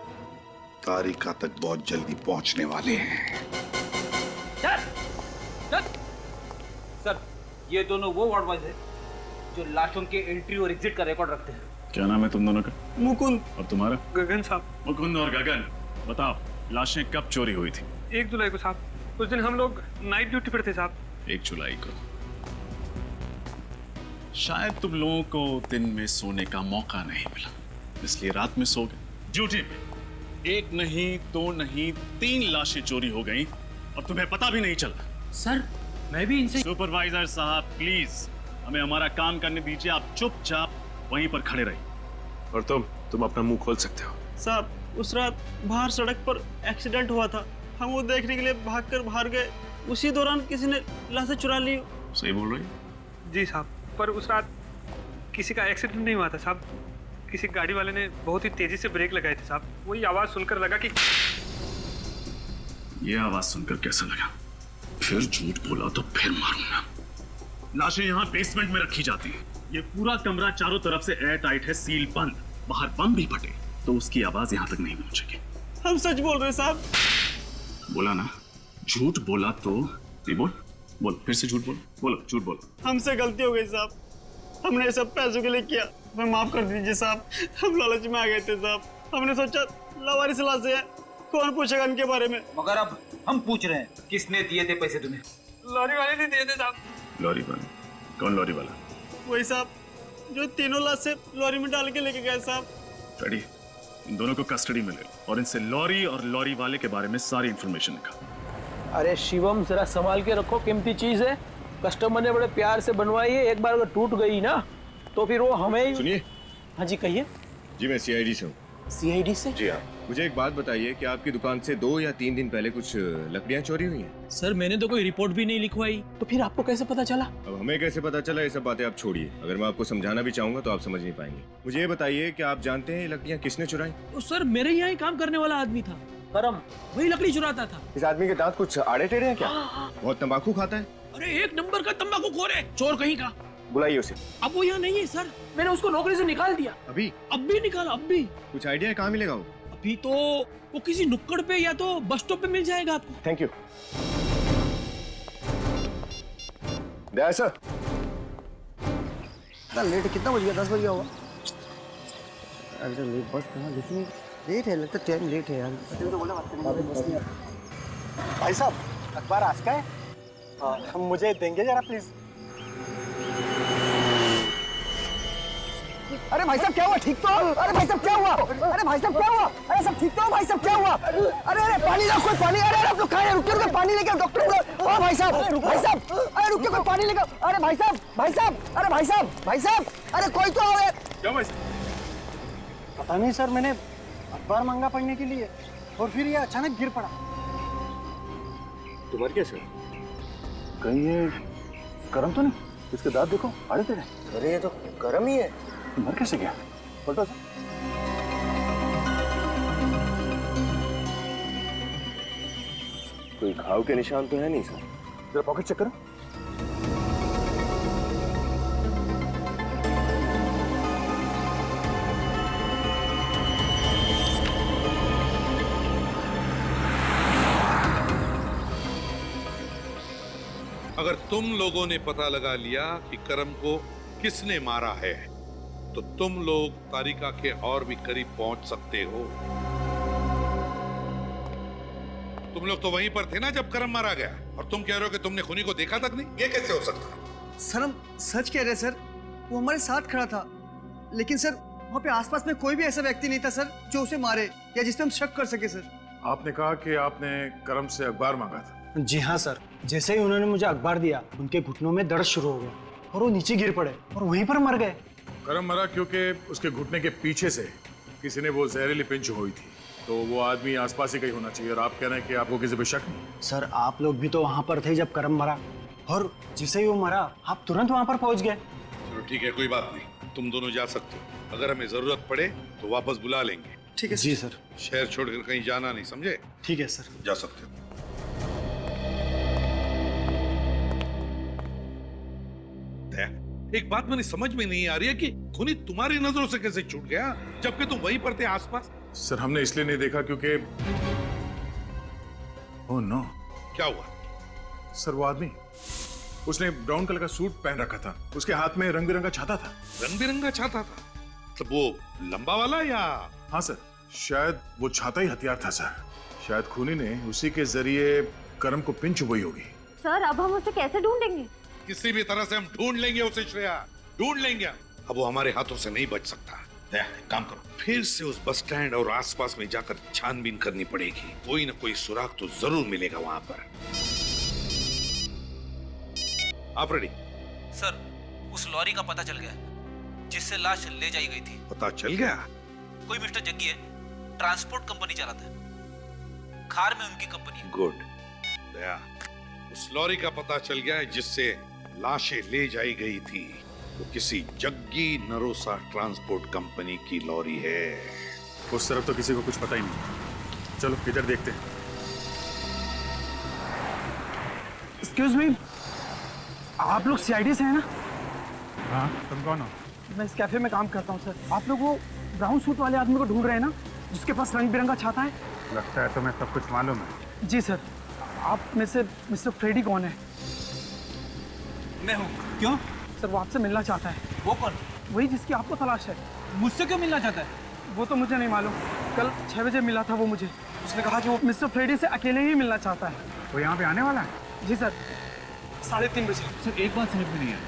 तारिका तक बहुत जल्दी पहुंचने वाले हैं। सर, ये दोनों वो वार्ड बॉयज हैं जो लाशों के एंट्री और एग्जिट का रिकॉर्ड रखते हैं। क्या नाम है तुम दोनों का? मुकुंद। और तुम्हारा? गगन साहब। मुकुंद और गगन, बताओ लाशें कब चोरी हुई थी? 1 जुलाई को साहब। उस दिन हम लोग नाइट ड्यूटी पर थे साहब। 1 जुलाई को। शायद तुम लोगों को दिन में सोने का मौका नहीं मिला, इसलिए रात में सो गए। ड्यूटी पे 1 नहीं 2 नहीं 3 लाशें चोरी हो गई और तुम्हें पता भी नहीं चला। सर मैं भी इनसे। सुपरवाइजर साहब प्लीज हमें हमारा काम करने दीजिए। आप चुपचाप वहीं पर खड़े रहिए। और तुम अपना मुंह खोल सकते हो। साहब उस रात बाहर सड़क पर एक्सीडेंट हुआ था, हम वो देखने के लिए भागकर बाहर गए। उसी दौरान किसी ने लाशें चुरा ली। सही बोल रही है? जी साहब, पर उस रात किसी का एक्सीडेंट नहीं हुआ था साहब। किसी गाड़ी वाले ने बहुत ही तेजी से ब्रेक लगाए थे साहब। वही आवाज सुनकर लगा कि। ये आवाज सुनकर कैसा लगा? फिर झूठ बोला तो फिर मारूंगा। लाशें यहाँ बेसमेंट में रखी जाती हैं। ये पूरा कमरा चारों तरफ से एयर टाइट है, सील बंद। बाहर बम भी फटे तो उसकी आवाज यहाँ तक नहीं पहुंचेगी। हम सच बोल रहे हैं साहब। बोला ना, झूठ बोला तो बोल फिर से झूठ बोलो, झूठ बोलो। हमसे गलती हो गई साहब, हमने सब पैसों के लिए किया, हमें माफ कर दीजिए साहब। हम लालच में आ गए थे साहब। हमने सोचा लावारिस लाशें हैं, कौन पूछेगा इनके बारे में। मगर अब हम पूछ रहे हैं, किसने दिए थे पैसे तुम्हें? लॉरी वाले ने दिए थे साहब। लॉरी वाला? कौन लॉरी वाला? वही साहब जो तीनों लाशें लॉरी में डाल के लेके गए साहब। रेडी, इन दोनों को कस्टडी में ले और इनसे लॉरी और लॉरी वाले के बारे में सारी इंफॉर्मेशन निकाल। अरे शिवम, जरा संभाल के रखो, कीमती चीज है। कस्टमर ने बड़े प्यार से बनवाई है, एक बार अगर टूट गई ना तो फिर वो हमें। सुनिए। हाँ जी कहिए। जी मैं CID से हूँ। CID से? जी हाँ। मुझे एक बात बताइए कि आपकी दुकान से 2 या 3 दिन पहले कुछ लकड़ियाँ चोरी हुई हैं? सर मैंने तो कोई रिपोर्ट भी नहीं लिखवाई। तो फिर आपको कैसे पता चला? अब हमें कैसे पता चला, ये सब बातें आप छोड़िए। अगर मैं आपको समझाना भी चाहूंगा तो आप समझ नहीं पाएंगे। मुझे ये बताइए कि आप जानते हैं ये लकड़ियाँ किसने चुराई? तो सर मेरे यहाँ ही काम करने वाला आदमी था, करम, वही लकड़ी चुराता था। इस आदमी के दांत कुछ आड़े टेढ़े हैं क्या? बहुत तंबाकू खाता है? अरे 1 नंबर का तंबाकूखोर है, चोर कहीं का। बुलाइए उसे। अब वो यहाँ नहीं है सर, मैंने उसको नौकरी से निकाल दिया। अभी? अब भी निकाला, अब भी। कुछ आइडिया है कहाँ मिलेगा वो? अभी तो वो किसी नुक्कड़ पे या तो बस स्टॉप पे मिल जाएगा आपको। Thank you. Daya sir. Late कितना बज गया? 10 बज गया होगा। अरे तो लेट बस कहाँ, लेकिन लेट है, लगता टाइम लेट है यार। तो बोला भाई साहब अखबार आज का है, हम मुझे देंगे जरा प्लीज। अरे भाई साहब क्या हुआ? ठीक तो? अरे भाई साहब क्या हुआ? अरे भाई साहब क्या हुआ? अरे सब ठीक तो? भाई साहब क्या हुआ? अरे पानी लाओ, कोई पानी। अरे आप लोग कहाँ हैं? रुकिए, पानी लेकर डॉक्टर। ओ भाई साहब, अरे रुकिए, कोई पानी लेकर। अरे भाई साहब, अरे भाई साहब, अरे कोई तो आओ। क्या भाई? पता नहीं सर, मैंने अखबार मांगा पढ़ने के लिए और फिर ये अचानक गिर पड़ा। तुम्हारी क्या सर? कहीं ये करम तो नहीं? इसके दांत देखो, आड़े टेढ़े। अरे ये तो गरम ही है। मर कैसे गया? पलटो सर। कोई घाव के निशान तो है नहीं सर। जरा पॉकेट चेक करो। अगर तुम लोगों ने पता लगा लिया कि करम को किसने मारा है तो तुम लोग तारिका के और भी करीब पहुंच सकते हो। तुम लोग तो वहीं पर थे ना जब करम मारा गया, और तुम कह रहे हो कि तुमने खूनी को देखा तक नहीं? ये कैसे हो सकता है? सर हम सच कह रहे हैं सर, वो हमारे साथ खड़ा था, लेकिन सर वहाँ पे आसपास में कोई भी ऐसा व्यक्ति नहीं था सर जो उसे मारे या जिस पे हम शक कर सके सर। आपने कहा कि आपने करम से अखबार मांगा था। जी हाँ सर, जैसे ही उन्होंने मुझे अखबार दिया उनके घुटनों में दर्द शुरू हो गया और वो नीचे गिर पड़े और वहीं पर मर गए। करम मरा क्योंकि उसके घुटने के पीछे से किसी ने वो जहरीली पिंच हुई थी, तो वो आदमी आसपास ही कहीं होना चाहिए, और आप कह रहे हैं कि आपको किसी पे शक नहीं? सर आप लोग भी तो वहाँ पर थे जब करम मरा, और जैसे ही वो मरा आप तुरंत वहाँ पर पहुँच गए। चलो ठीक है, कोई बात नहीं, तुम दोनों जा सकते हो। अगर हमें जरूरत पड़े तो वापस बुला लेंगे। ठीक है जी सर। शहर छोड़कर कहीं जाना नहीं, समझे? ठीक है सर। जा सकते हो। एक बात मुझे समझ में नहीं आ रही है कि खूनी तुम्हारी नजरों से कैसे छूट गया जबकि तुम वहीं पर थे आसपास? सर हमने इसलिए नहीं देखा क्योंकि ओह नो। क्या हुआ? सर वो आदमी, उसने ब्राउन कलर का सूट पहन रखा था, उसके हाथ में रंग बिरंगा छाता था। रंग बिरंगा छाता था? तो वो लंबा वाला या? हाँ सर, शायद वो छाता ही हथियार था सर। शायद खूनी ने उसी के जरिए करम को पिन चुभई होगी। सर अब हम उसे कैसे ढूंढेंगे? किसी भी तरह से हम ढूंढ लेंगे उसे श्रेया, ढूंढ लेंगे। अब वो हमारे हाथों से नहीं बच सकता। काम करो, फिर से उस बस स्टैंड और आसपास में जाकर छानबीन करनी पड़ेगी। कोई ना कोई सुराग तो जरूर मिलेगा वहां पर। आप रेडी? सर उस लॉरी का पता चल गया जिससे लाश ले जाई गई थी। पता चल गया? कोई मिस्टर जग्गी है, ट्रांसपोर्ट कंपनी चलाता है, खार में उनकी कंपनी है। गुड दया, उस लॉरी का पता चल गया है जिससे लाशें ले जाई गई थी। वो किसी जग्गी नरोसा ट्रांसपोर्ट कंपनी की लॉरी है। उस तरफ तो किसी को कुछ पता ही नहीं। चलो इधर देखते हैं। एक्सक्यूज मी, आप लोग सीआईडी से हैं ना? हाँ, तुम कौन हो? मैं इस कैफे में काम करता हूँ सर। आप लोग वो ब्राउन सूट वाले आदमी को ढूंढ रहे हैं ना, जिसके पास रंग बिरंगा छाता है? लगता है तुम्हें सब कुछ मालूम है। जी सर। आप में से मिस्टर फ्रेडी कौन है? मैं हूँ। क्यों? सर वो आपसे मिलना चाहता है। वो कौन? वही जिसकी आपको तलाश है। मुझसे क्यों मिलना चाहता है? वो तो मुझे नहीं मालूम। कल 6 बजे मिला था वो मुझे। उसने कहा कि वो मिस्टर फ्रेडी से अकेले ही मिलना चाहता है। वो यहाँ पे आने वाला है? जी सर, 3:30 बजे। सर एक बात समझ में नहीं आई,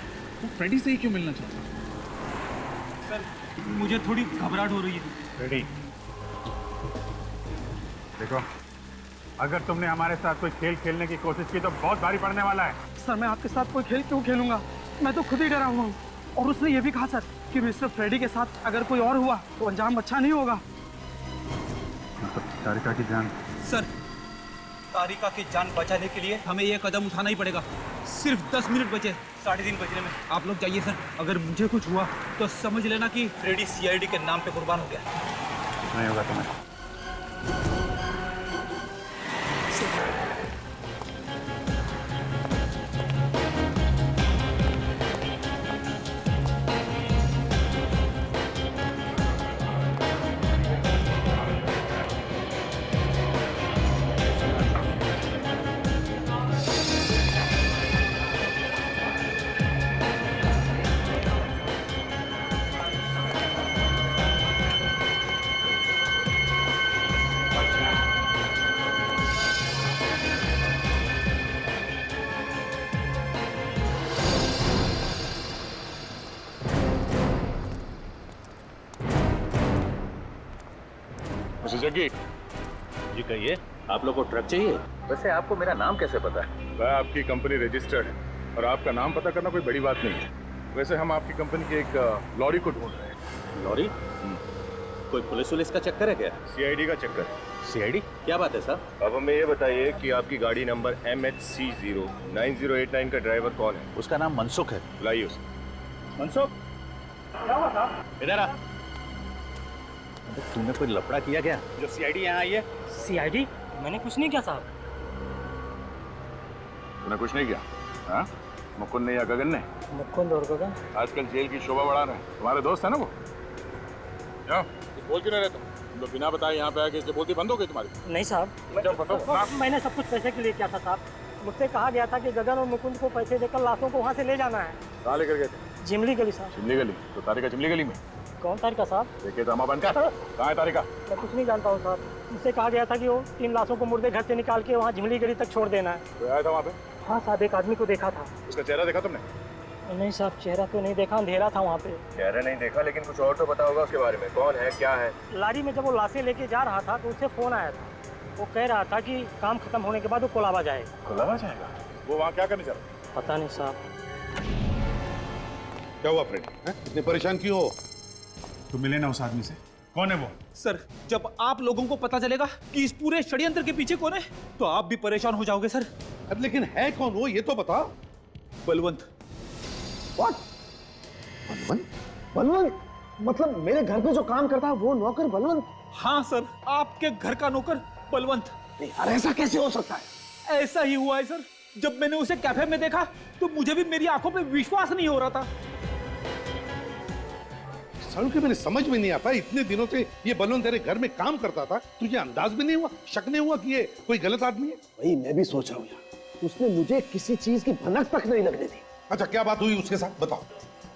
वो फ्रेडी से ही क्यों मिलना चाहता है? सर मुझे थोड़ी घबराहट हो रही है। फ्रेडी, देखो अगर तुमने हमारे साथ कोई खेल खेलने की कोशिश की तो बहुत भारी पड़ने वाला है। सर मैं आपके साथ कोई खेल क्यों खेलूंगा? मैं तो खुद ही डरा हुआ हूँ। और उसने ये भी कहा सर कि मिस्टर फ्रेडी के साथ अगर कोई और हुआ तो अंजाम अच्छा नहीं होगा। तारिका की जान। सर तारिका की जान बचाने के लिए हमें ये कदम उठाना ही पड़ेगा। सिर्फ 10 मिनट बचे 3:30 बजने में। आप लोग जाइए सर। अगर मुझे कुछ हुआ तो समझ लेना कि फ्रेडी सीआईडी के नाम पे कुर्बान हो गया। नहीं होगा तुम्हें। जग्गी जी कहिए, आप लोग को ट्रक चाहिए? वैसे आपको मेरा नाम कैसे पता है? वह आपकी कंपनी रजिस्टर्ड है और आपका नाम पता करना कोई बड़ी बात नहीं है। वैसे हम आपकी कंपनी की एक लॉरी को ढूंढ रहे हैं। लॉरी? कोई पुलिस का चक्कर है क्या? सीआईडी का चक्कर। सीआईडी? क्या बात है साहब? अब हमें ये बताइए कि आपकी गाड़ी नंबर MHC09089 का ड्राइवर कौन है? उसका नाम मनसुख है। बुलाइए उसे। मनसुख, क्या हुआ था? इधर आ। तुमने कोई लफड़ा किया क्या? जो सीआईडी यहाँ आई है। सीआईडी? मैंने कुछ नहीं किया साहब। तूने कुछ नहीं किया? हाँ? मुकुंद ने या गगन ने? मुकुंद और गगन आजकल जेल की शोभा बढ़ा रहे हैं। तुम्हारे दोस्त है ना वो? क्या बोल क्यों नहीं रहे तुम लोग? बिना बताए यहाँ पे आके इसलिए बोलती बंद हो गई तुम्हारी? नहीं साहब, मैंने सब कुछ पैसे के लिए किया था साहब। मुझसे कहा गया था कि गगन और मुकुंद को पैसे देकर लाशों को वहाँ से ले जाना है। कहाँ लेकर गए थे? जिमली गली साहब। चिमली गली? तो तारिका चिमली गली में? कौन तारिका साहब? देखिए दमा बन का कहाँ है तारिका? मैं कुछ नहीं जानता हूँ साहब। मुझसे कहा गया था कि वो 3 लाशों को मुर्दे घर से निकाल के वहाँ झिमली गली तक छोड़ देना है। तो आया था वहाँ पे? हाँ साहब, एक आदमी को देखा था। उसका चेहरा देखा तुमने? नहीं साहब, चेहरा तो नहीं देखा, अंधेरा था वहाँ पे। चेहरा नहीं देखा, लेकिन कुछ और तो पता होगा उसके बारे में। कौन है, क्या है? लारी में जब वो लाशें लेके जा रहा था तो उससे फोन आया था। वो कह रहा था कि काम खत्म होने के बाद वो कोलाबा जाएगा। कोलाबा जाएगा? वो वहाँ क्या करने जा रहा? पता नहीं साहब। क्या हुआ फ्रेडी? इतने परेशान क्यों हो? तुम मिले ना उस आदमी से, कौन है वो? सर, जब आप लोगों को पता चलेगा कि इस पूरे षड्यंत्र के पीछे कौन है तो आप भी परेशान हो जाओगे सर। अब लेकिन है कौन वो, ये तो बता। बलवंत। What? बलवंत? बलवंत? मतलब मेरे घर पे जो काम करता है वो नौकर बलवंत? हाँ सर, आपके घर का नौकर बलवंत। नहीं यार, ऐसा कैसे हो सकता है? ऐसा ही हुआ है सर। जब मैंने उसे कैफे में देखा तो मुझे भी मेरी आंखों पे विश्वास नहीं हो रहा था। सालों के मेरे समझ में नहीं आता, इतने दिनों से ये बलवंत तेरे घर में काम करता था, तुझे अंदाज भी नहीं हुआ, शक नहीं हुआ कि ये कोई गलत आदमी है? वही मैं भी सोच रहा हूँ यार, उसने मुझे किसी चीज की भनक तक नहीं लगने दी। अच्छा, क्या बात हुई उसके साथ, बताओ।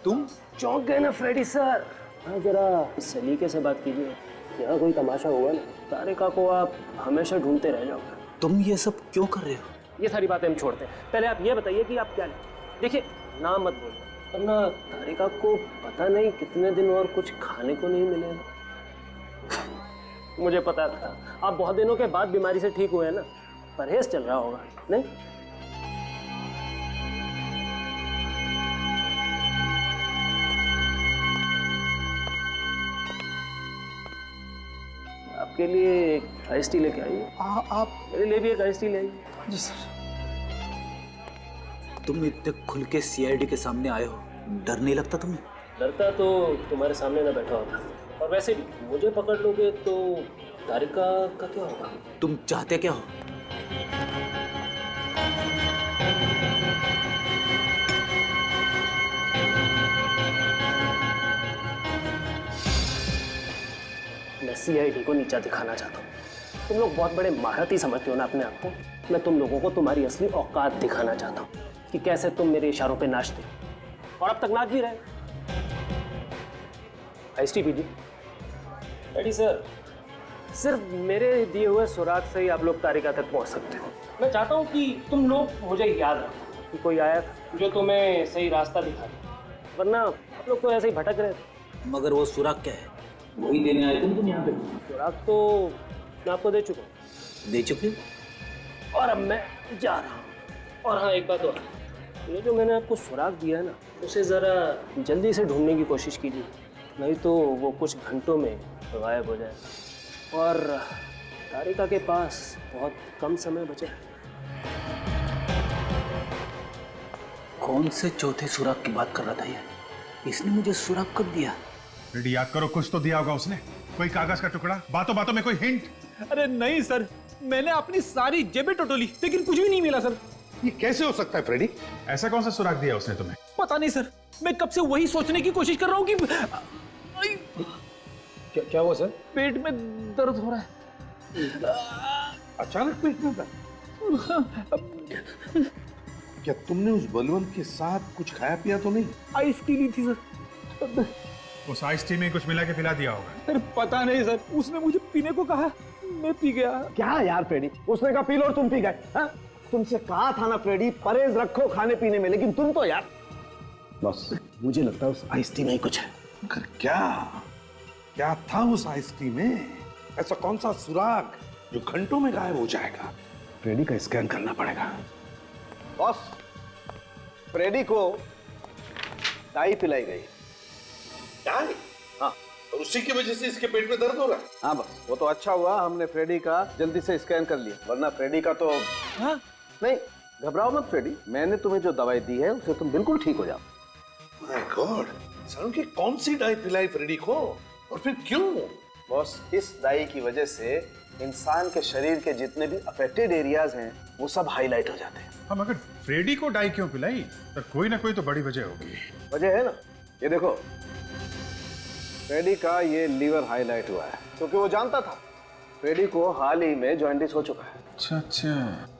तुम चौंक गए ना फ्रेडी सर? हाँ, जरा सलीके से बात कीजिए। यहाँ कोई तमाशा हुआ ना, तारिका को आप हमेशा ढूंढते रह जाओगे। तुम ये सब क्यों कर रहे हो? ये सारी बातें हम छोड़ते हैं, पहले आप ये बताइए कि आप क्या लें। देखिए, नाम मत बोलो, वरना तारिका को पता नहीं कितने दिन और कुछ खाने को नहीं मिलेगा। मुझे पता था आप बहुत दिनों के बाद बीमारी से ठीक हुए हैं ना, परहेज चल रहा होगा नहीं? आपके लिए एक आइस टी लेके आइए। आप मेरे लिए भी एक आइस टी ले आइए। जी सर। तुम इतने खुल के सीआईडी के सामने आए हो, डर नहीं लगता तुम्हें? डरता तो तुम्हारे सामने ना बैठा होता, और वैसे भी मुझे पकड़ लोगे तो तारिका का क्या होगा? तुम चाहते क्या हो? मैं सीआईडी को नीचा दिखाना चाहता हूँ। तुम लोग बहुत बड़े महारथी समझते हो ना अपने आप को। मैं तुम लोगों को तुम्हारी असली औकात दिखाना चाहता हूँ कि कैसे तुम मेरे इशारों पे नाचते हो, और अब तक नाच भी रहे। आइस टी पीजिए। रेडी सर, सिर्फ मेरे दिए हुए सुराग से ही आप लोग तारिका तक पहुँच सकते हो। मैं चाहता हूँ कि तुम लोग मुझे याद रखो कि कोई आया था जो तुम्हें सही रास्ता दिखा दे, वरना आप लोग तो ऐसे ही भटक रहे थे। मगर वो सुराग क्या है? वही देने आए तुम यहाँ पे? सुराग तो मैं आपको दे चुका हूँ। दे चुके? और अब मैं जा रहा हूँ। और हाँ, एक बात और, ये जो मैंने आपको सुराग दिया है ना, उसे ज़रा जल्दी से ढूंढने की कोशिश कीजिए, नहीं तो वो कुछ घंटों में गायब हो जाए। और तारिका के पास बहुत कम समय बचा है। कौन से चौथे सुराग की बात कर रहा था ये? इसने मुझे सुराग कब दिया? रेडी, याद करो, कुछ तो दिया होगा उसने, कोई कागज का टुकड़ा, बातों बातों में कोई हिंट। अरे नहीं सर, मैंने अपनी सारी जेबें टटोली लेकिन कुछ भी नहीं मिला सर। ये कैसे हो सकता है फ्रेडी? ऐसा कौन सा सुराग दिया उसने तुम्हें? पता नहीं सर, मैं कब से वही सोचने की कोशिश कर रहा हूँ कि क्या हुआ सर? पेट में दर्द हो रहा है। अचानक पेट में दर्द? क्या तुमने उस बलवंत के साथ कुछ खाया पिया तो नहीं? आइस टी ली थी सर। उस आइस टी में कुछ मिला के पिला दिया होगा। अरे पता नहीं सर, उसने मुझे पीने को कहा, मैं पी गया। क्या यार फ्रेडी, उसने कहा पी लो और तुम पी गए? हाँ? तुमसे कहा था ना फ्रेडी, परहेज रखो खाने पीने में, लेकिन तुम तो यार। बस मुझे लगता है उस आइस टी में ही कुछ है। मगर क्या था उस आइस टी में? ऐसा कौन सा सुराग जो घंटों में गायब हो जाएगा? फ्रेडी का स्कैन करना पड़ेगा। बॉस, फ्रेडी को डाई पिलाई गई। डाई? हाँ। और उसी की वजह से इसके पेट में दर्द हो रहा है? हाँ बस, वो तो अच्छा हुआ हमने फ्रेडी का जल्दी से स्कैन कर लिया, वरना फ्रेडी का तो। हाँ? नहीं, घबराओ मत फ्रेडी, मैंने तुम्हें जो दवाई दी है उससे तुम बिल्कुल ठीक हो जाओ। माय गॉड, सालों की कौन सी डाई पिलाई फ्रेडी को, और फिर क्यों? बॉस, इस डाई की वजह से इंसान के शरीर के जितने भी अफेक्टेड एरियाज हैं वो सब हाईलाइट हो जाते हैं। हाँ, मगर फ्रेडी को डाई क्यों पिलाई? तो कोई ना कोई तो बड़ी वजह होगी। वजह है ना, ये देखो, फ्रेडी का ये लीवर हाईलाइट हुआ है क्योंकि वो जानता था फ्रेडी को हाल ही में जॉन्डिस हो चुका है। अच्छा,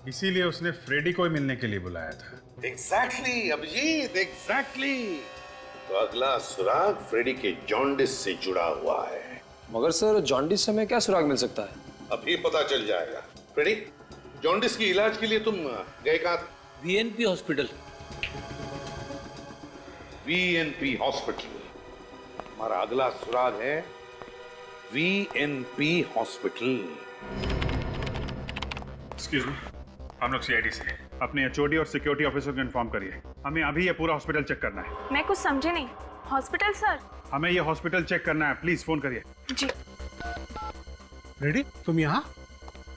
इसीलिए उसने फ्रेडी को ही मिलने के लिए बुलाया था। Exactly, Abhijit, exactly. तो अगला सुराग फ्रेडी के जॉन्डिस से जुड़ा हुआ है। मगर सर जॉन्डिस से हमें क्या सुराग मिल सकता है? अभी पता चल जाएगा। फ्रेडी, जॉन्डिस की इलाज के लिए तुम गए कहाँ? वीएनपी हॉस्पिटल। वीएनपी हॉस्पिटल। हमारा अगला सुराग है वीएनपी हॉस्पिटल। एक्सक्यूज मी, हम लोग सीआईडी से अपने एचओडी और सिक्योरिटी ऑफिसर को इन्फॉर्म करिए। हमें अभी ये पूरा हॉस्पिटल चेक करना है। मैं कुछ समझे नहीं। Hospital sir? हमें ये हॉस्पिटल चेक करना है, प्लीज फोन करिए। जी। रेडी, तुम यहाँ?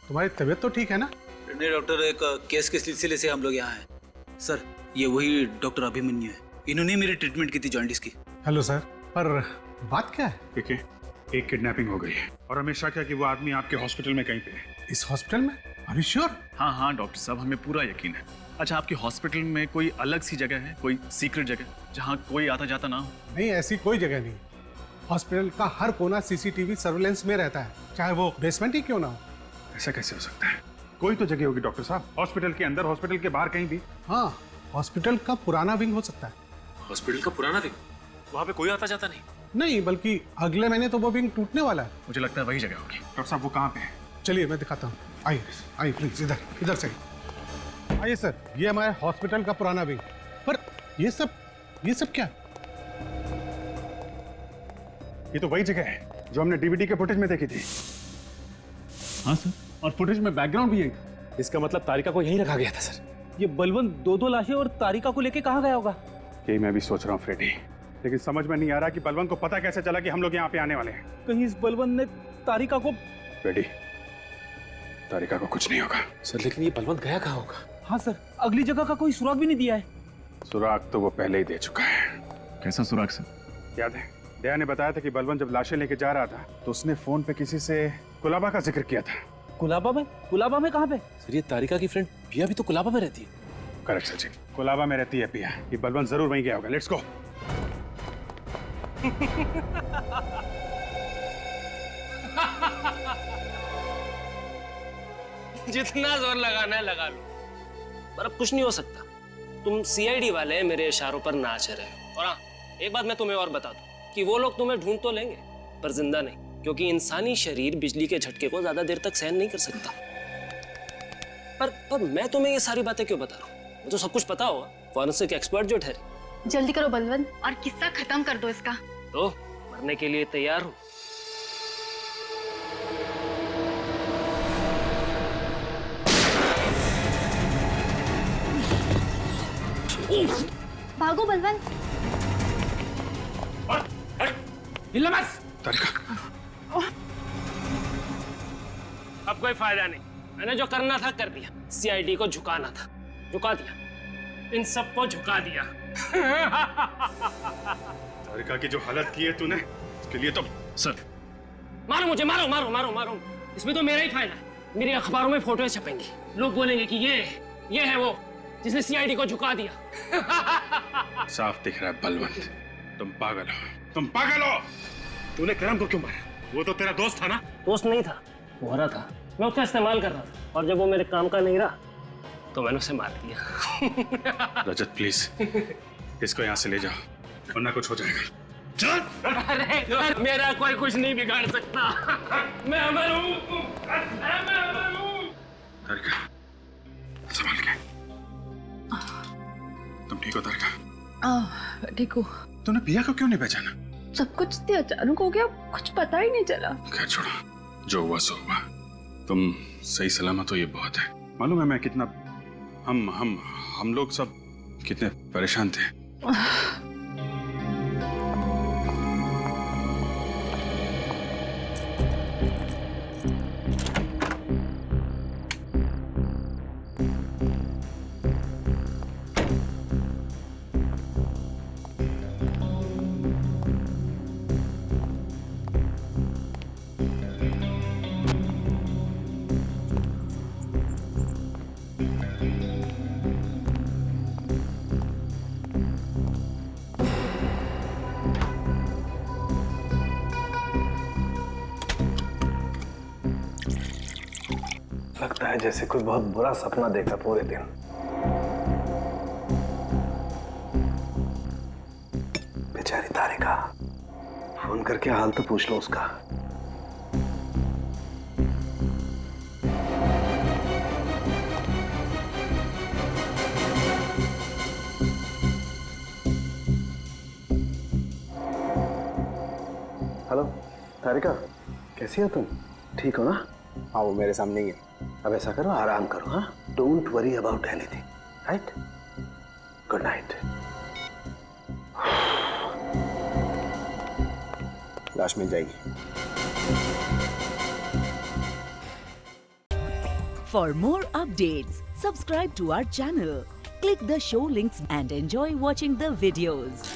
तुम्हारी तबीयत तो ठीक है ना? नहीं डॉक्टर, एक केस के सिलसिले से हम लोग यहाँ हैं। सर, ये वही डॉक्टर अभिमन्यु है। इन्होंने मेरी ट्रीटमेंट की थी जॉन्डिस की। हेलो सर, पर बात क्या है? देखिए, एक किडनैपिंग हो गई है और हमें शक है कि वो आदमी आपके हॉस्पिटल में कहीं पे है। इस हॉस्पिटल में? Are you sure? हाँ हाँ डॉक्टर साहब, हमें पूरा यकीन है। अच्छा, आपके हॉस्पिटल में कोई अलग सी जगह है, कोई सीक्रेट जगह जहाँ कोई आता जाता ना हो? नहीं, ऐसी कोई जगह नहीं। हॉस्पिटल का हर कोना सीसीटीवी सर्विलेंस में रहता है, चाहे वो बेसमेंट ही क्यों ना हो। ऐसा कैसे हो सकता है? कोई तो जगह होगी डॉक्टर साहब, हॉस्पिटल के अंदर, हॉस्पिटल के बाहर, कहीं भी। हाँ, हॉस्पिटल का पुराना विंग हो सकता है। हॉस्पिटल का पुराना विंग? वहाँ पे कोई आता जाता नहीं? नहीं, बल्कि अगले महीने तो वो विंग टूटने वाला है। मुझे लगता है वही जगह होगी। डॉक्टर साहब, वो कहाँ पे है? चलिए मैं दिखाता हूँ। आइए आइए प्लीज, इधर से आइए सर। ये हमारे हॉस्पिटल का पुराना विंग। पर ये सब क्या? ये तो वही जगह है जो हमने डीवीडी के फुटेज में देखी थी। हाँ सर, और फुटेज में बैकग्राउंड भी है। इसका मतलब तारिका को यहीं रखा गया था सर। ये बलवंत दो लाशें और तारिका को लेके कहाँ गया होगा? यही मैं भी सोच रहा हूँ फ्रेडी, लेकिन समझ में नहीं आ रहा कि बलवंत को पता कैसे चला कि हम लोग यहाँ पे आने वाले हैं। कहीं इस बलवंत ने तारिका को... फ्रेडी, तारिका को कुछ नहीं होगा। सर, लेकिन ये बलवंत गया कहाँ होगा? हाँ सर, अगली जगह का कोई सुराग भी नहीं दिया है। सुराग तो वो पहले ही दे चुका है। कैसा सुराग सर? याद है, दया ने बताया था कि बलवंत जब लाशें लेके जा रहा था तो उसने फोन पे किसी से कुलाबा का जिक्र किया था। कुलाबा में? कुलाबा में कहाँ पे? सर, ये तारिका की फ्रेंड पिया भी तो कुलाबा में रहती है। करेक्ट सचिन, कुलाबा में रहती है पिया। ये बलवंत जरूर वहीं गया होगा। Let's go. जितना जोर लगाना है लगा लो, पर अब कुछ नहीं हो सकता। तुम सीआईडी वाले मेरे इशारों पर नाच रहे हो। और हाँ, एक बात मैं तुम्हें और बता दूं कि वो लोग तुम्हें ढूंढ तो लेंगे पर जिंदा नहीं, क्योंकि इंसानी शरीर बिजली के झटके को ज्यादा देर तक सहन नहीं कर सकता। पर मैं तुम्हें ये सारी बातें क्यों बता रहा हूँ? मुझे तो सब कुछ पता होगा, फॉरेंसिक एक्सपर्ट जो ठहरे। जल्दी करो बलवंत, और किस्सा खत्म कर दो इसका। तो मरने के लिए तैयार हूँ। भागो बलवंत। अब कोई फायदा नहीं, मैंने जो करना था कर दिया। सीआईडी को झुकाना था, झुका दिया। इन सबको झुका दिया। तारिका की जो हालत की है तूने, उसके लिए तो... सर, मारो मुझे, मारो मारो मारो मारो। इसमें तो मेरा ही फायदा है। मेरी अखबारों में फोटो छपेंगी, लोग बोलेंगे कि ये है वो जिसने सीआईडी को झुका दिया। साफ दिख रहा है बलवंत, तुम पागल हो, तुम पागल हो। तूने करम को क्यों मारा? वो तो तेरा दोस्त था ना? दोस्त नहीं था, मोहरा था। मैं उसका इस्तेमाल कर रहा था, और जब वो मेरे काम का नहीं रहा तो मैंने उसे मार दिया। रजत प्लीज, इसको यहाँ से ले जाओ वरना कुछ हो जाएगा। चल। अरे मेरा कोई कुछ नहीं बिगाड़ सकता। मैं अमर हूँ। तारिका, संभाल के। तुम ठीक हो तारिका? ठीक हो। तूने पिया को क्यों नहीं पहचाना? सब कुछ इतने अचानक हो गया, कुछ पता ही नहीं चला। खैर छोड़ो, जो हुआ सो हुआ। तुम सही सलामत हो, ये बहुत है। मालूम है मैं कितना, हम लोग सब कितने परेशान थे। लगता है जैसे कोई बहुत बुरा सपना देखा पूरे दिन। पीछे बेचारी तारिका, फोन करके हाल तो पूछ लो उसका। हेलो तारिका, कैसी हो तुम? ठीक हो ना? हाँ, वो मेरे सामने ही है। अब ऐसा करो, आराम करो। हाँ, don't worry about anything, right? Good night. लाश मिल जाएगी। For more updates, subscribe to our channel, click the show links and enjoy watching the videos.